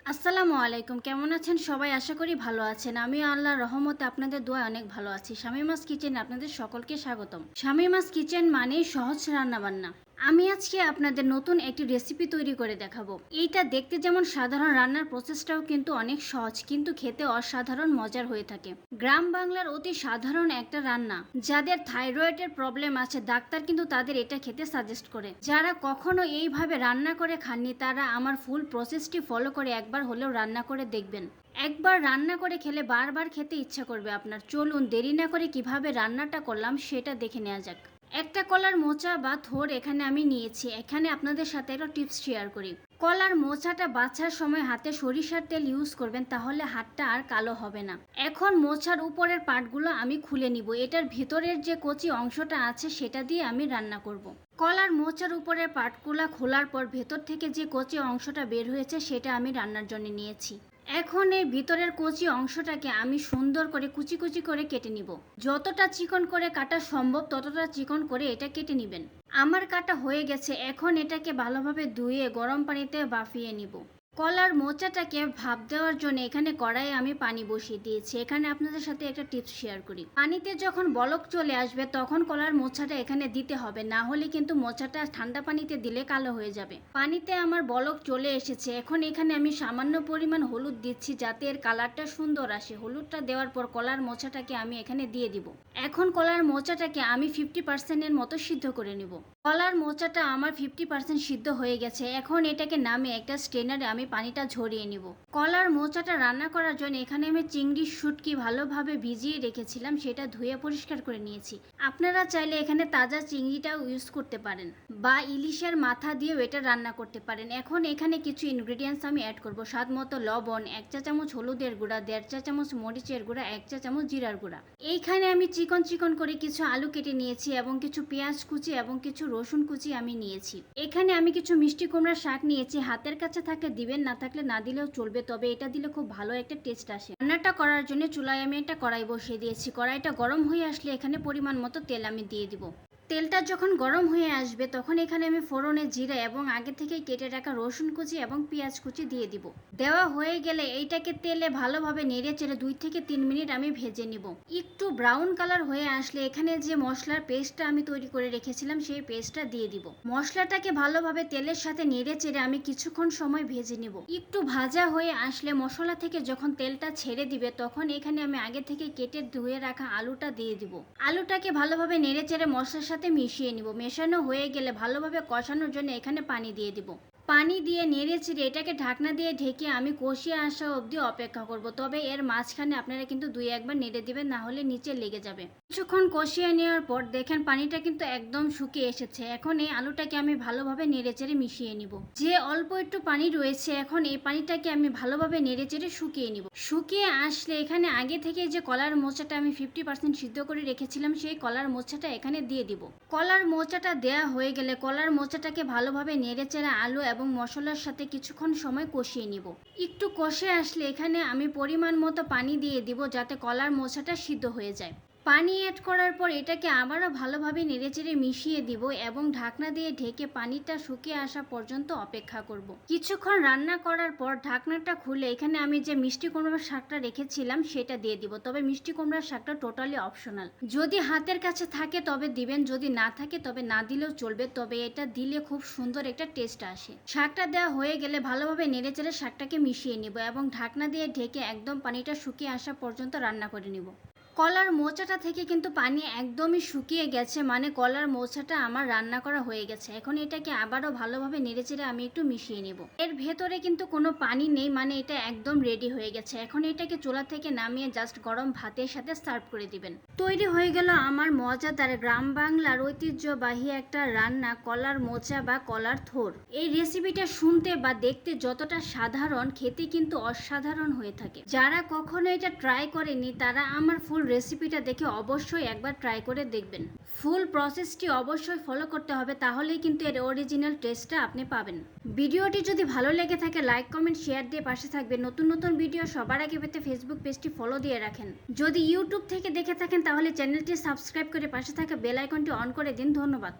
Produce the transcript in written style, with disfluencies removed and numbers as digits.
আসসালামু আলাইকুম, কেমন আছেন সবাই? আশা করি ভালো আছেন। আমি আল্লাহর রহমতে আপনাদের দোয়ায় অনেক ভালো আছি। শামীমাস কিচেনে আপনাদের সকলকে স্বাগতম। শামীমাস কিচেন মানেই সহজ রান্নাবান্না। আমি আজকে আপনাদের নতুন একটি রেসিপি তৈরি করে দেখাবো। এইটা দেখতে যেমন সাধারণ, রান্নার প্রসেসটাও কিন্তু অনেক সহজ, কিন্তু খেতে অসাধারণ মজার হয়ে থাকে। গ্রাম বাংলার অতি সাধারণ একটা রান্না। যাদের থাইরয়েডের প্রবলেম আছে, ডাক্তার কিন্তু তাদের এটা খেতে সাজেস্ট করে। যারা কখনো এইভাবে রান্না করে খাননি, তারা আমার ফুল প্রসেসটি ফলো করে একবার হলেও রান্না করে দেখবেন। একবার রান্না করে খেলে বারবার খেতে ইচ্ছা করবে আপনার। চলুন দেরি না করে কিভাবে রান্নাটা করলাম সেটা দেখে নেওয়া যাক। একটা কলার মোচা বা থোড় এখানে আমি নিয়েছি। এখানে আপনাদের সাথে একটা টিপস শেয়ার করি। কলার মোচাটা বাছার সময় হাতে সরিষার তেল ইউজ করবেন, তাহলে হাতটা আর কালো হবে না। এখন মোচার উপরের পার্টগুলো আমি খুলে নিব। এটার ভিতরের যে কচি অংশটা আছে সেটা দিয়ে আমি রান্না করব। কলার মোচার উপরের পার্টগুলো খোলার পর ভেতর থেকে যে কচি অংশটা বের হয়েছে সেটা আমি রান্নার জন্য নিয়েছি। এখন এই ভিতরের কচি অংশটাকে আমি সুন্দর করে কুচি কুচি করে কেটে নিব। যতটা চিকন করে কাটা সম্ভব ততটা চিকন করে এটা কেটে নেবেন। আমার কাটা হয়ে গেছে। এখন এটাকে ভালোভাবে ধুয়ে গরম পানিতে বাফিয়ে নিব। কলার মোচাটাকে ভাপ দেওয়ার জন্য এখানে কড়াইয়ে আমি পানি বসিয়ে দিয়েছি। এখানে আপনাদের সাথে একটা টিপস শেয়ার করি। পানিতে যখন বলক চলে আসবে তখন কলার মোচাটা এখানে দিতে হবে, না হলে কিন্তু মোচাটা ঠান্ডা পানিতে দিলে কালো হয়ে যাবে। পানিতে আমার বলক চলে এসেছে। এখন এখানে আমি সামান্য পরিমাণ হলুদ দিচ্ছি যাতে এর কালারটা সুন্দর আসে। হলুদটা দেওয়ার পর কলার মোচাটাকে আমি এখানে দিয়ে দিব। এখন কলার মোচাটাকে আমি 50% মতো সিদ্ধ করে নিব। কলার মোচাটা আমার 50% সিদ্ধ হয়ে গেছে। এখন এটাকে নামে একটা স্ট্রেনারে আমি পানিটা ঝরিয়ে নিব। কলার মোচাটা রান্না করার জন্য এখানে আমি চিংড়ির শুটকি ভালোভাবে ভিজিয়ে রেখেছিলাম, সেটা ধুয়ে পরিষ্কার করে নিয়েছি। আপনারা চাইলে এখানে তাজা চিংড়িটাও ইউজ করতে পারেন বা ইলিশের মাথা দিয়েও এটা রান্না করতে পারেন। এখন এখানে কিছু ইনগ্রেডিয়েন্টস আমি অ্যাড করব। স্বাদ মতো লবণ, 1 চা চামচ হলুদের গুঁড়া, 1.5 চা চামচ মরিচের গুঁড়া, 1 চা চামচ জিরার গুঁড়া। এইখানে আমি চিকন চিকন করে কিছু আলু কেটে নিয়েছি এবং কিছু পেঁয়াজ কুচি এবং কিছু রসুন কুচি আমি নিয়েছি। এখানে আমি কিছু মিষ্টি কুমড়া শাক নিয়েছি। হাতের কাছে থাকলে দিবেন, না থাকলে না দিলেও চলবে, তবে এটা দিলে খুব ভালো একটা টেস্ট আসে। রান্নাটা করার জন্য চুলায় আমি একটা কড়াই বসিয়ে দিয়েছি। কড়াইটা গরম হয়ে আসলে এখানে পরিমাণ মতো তেল আমি দিয়ে দিব। তেলটা যখন গরম হয়ে আসবে তখন এখানে আমি ফোড়নে জিরা এবং আগে থেকে কেটে রাখা রসুন কুচি এবং পেঁয়াজ কুচি দিয়ে দিব। দেওয়া হয়ে গেলে এইটাকে তেলে ভালোভাবে নেড়ে চেড়ে 2 থেকে 3 মিনিট আমি ভেজে নিব। একটু ব্রাউন কালার হয়ে আসলে এখানে যে মশলার পেস্টটা আমি তৈরি করে রেখেছিলাম সেই পেস্টটা দিয়ে দিব। মশলাটাকে ভালোভাবে তেলের সাথে নেড়ে চেড়ে আমি কিছুক্ষণ সময় ভেজে নিব। একটু ভাজা হয়ে আসলে মশলা থেকে যখন তেলটা ছেড়ে দিবে তখন এখানে আমি আগে থেকে কেটে ধুয়ে রাখা আলুটা দিয়ে দিব। আলুটাকে ভালোভাবে নেড়ে চেড়ে মশলার সাথে মিশিয়ে নিব। মেশানো হয়ে গেলে ভালোভাবে কষানোর জন্য এখানে পানি দিয়ে দিব। পানি দিয়ে নেড়ে চেড়ে এটাকে ঢাকনা দিয়ে ঢেকে আমি কষিয়ে আসা অবধি অপেক্ষা করব। তবে এর মাঝখানে আপনারা কিন্তু 2-1 বার নেড়ে দিবেন, না হলে নিচে লেগে যাবে। কিছুক্ষণ কষিয়ে নেওয়ার পর দেখেন পানিটা কিন্তু একদম শুকিয়ে এসেছে। এখন এই আলুটাকে আমি ভালোভাবে নেড়ে চেড়ে মিশিয়ে নিব। যে অল্প একটু পানি রয়েছে এখন এই পানিটাকে আমি ভালোভাবে নেড়ে চেড়ে শুকিয়ে নিব। শুকিয়ে আসলে এখানে আগে থেকে যে কলার মোচাটা আমি 50% সিদ্ধ করে রেখেছিলাম সেই কলার মোচাটা এখানে দিয়ে দিব। কলার মোচাটা দেয়া হয়ে গেলে কলার মোচাটাকে ভালোভাবে নেড়ে চেড়ে আলু এবং মশলার সাথে কিছুক্ষণ সময় কষিয়ে নিব। একটু কষে আসলে এখানে আমি পরিমাণ মতো পানি দিয়ে দিব যাতে কলার মোচাটা সিদ্ধ হয়ে যায়। পানি অ্যাড করার পর এটাকে আবারও ভালোভাবে নেড়েচেড়ে মিশিয়ে দিব এবং ঢাকনা দিয়ে ঢেকে পানিটা শুকিয়ে আসা পর্যন্ত অপেক্ষা করব। কিছুক্ষণ রান্না করার পর ঢাকনাটা খুলে এখানে আমি যে মিষ্টি কুমড়ার শাকটা রেখেছিলাম সেটা দিয়ে দিব। তবে মিষ্টি কুমড়ার শাকটা টোটালি অপশনাল। যদি হাতের কাছে থাকে তবে দিবেন, যদি না থাকে তবে না দিলেও চলবে, তবে এটা দিলে খুব সুন্দর একটা টেস্ট আসে। শাকটা দেওয়া হয়ে গেলে ভালোভাবে নেড়েচেড়ে শাকটাকে মিশিয়ে নিব এবং ঢাকনা দিয়ে ঢেকে একদম পানিটা শুকিয়ে আসা পর্যন্ত রান্না করে নিব। কলার মোচাটা থেকে কিন্তু পানি একদমই শুকিয়ে গেছে, মানে কলার মোচাটা আমার রান্না করা হয়ে গেছে। এখন এটাকে আবারও ভালোভাবে নেড়েচেড়ে আমি একটু মিশিয়ে নেব। এর ভেতরে কিন্তু কোনো পানি নেই, মানে এটা একদম রেডি হয়ে গেছে। এখন এটাকে চুলা থেকে নামিয়ে জাস্ট গরম ভাতের সাথে সার্ভ করে দিবেন। তৈরি হয়ে গেল আমার মজাদার গ্রাম বাংলার ঐতিহ্যবাহী একটা রান্না, কলার মোচা বা কলার থোড়। এই রেসিপিটা শুনতে বা দেখতে যতটা সাধারণ, খেতে কিন্তু অসাধারণ হয়ে থাকে। যারা কখনো এটা ট্রাই করেনি তারা আমার ফুল রেসিপিটা দেখে অবশ্যই একবার ট্রাই করে দেখবেন। ফুল প্রসেসটি অবশ্যই ফলো করতে হবে, তাহলেই কিন্তু এর অরিজিনাল টেস্টটা আপনি পাবেন। ভিডিওটি যদি ভালো লেগে থাকে লাইক কমেন্ট শেয়ার দিয়ে পাশে থাকবেন। নতুন নতুন ভিডিও সবার আগে পেতে ফেসবুক পেজটি ফলো দিয়ে রাখেন। যদি ইউটিউব থেকে দেখে থাকেন তাহলে চ্যানেলটি সাবস্ক্রাইব করে পাশে থাকা বেল আইকনটি অন করে দিন। ধন্যবাদ।